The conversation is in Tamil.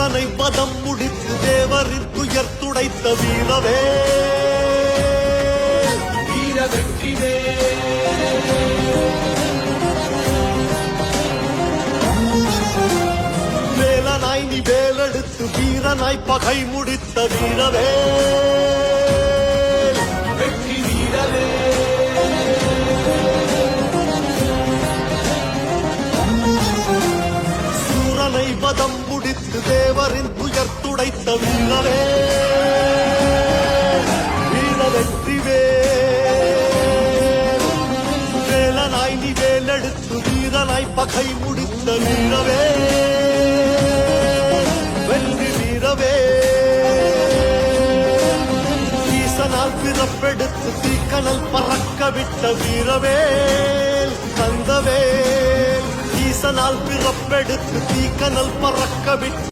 சூரனை பதம் முடித்து தேவரின் துயர் துடைத்த வீரவே வீர வெற்றிவே. வேலனாய் நீ வேலெடுத்து வீரனாய் பகை முடித்த வீரவே வெற்றி வீரவே. சூரனை பதம் முடித்து தேவரின் துயர் துடைத்த வீரவே வீர வெற்றிவே. வேலனாய் நீ வேலெடுத்து வீரனாய் பகை முடித்த வீரவே வெற்றி வீரவே. ஈசனால் பிறப்பெடுத்து தீக்கணல் பறக்க விட்ட வீரவேல் தந்தவேல். ஈசனால் பிறப்பெடுத்து தீக்கணல் பறக்க விட்ட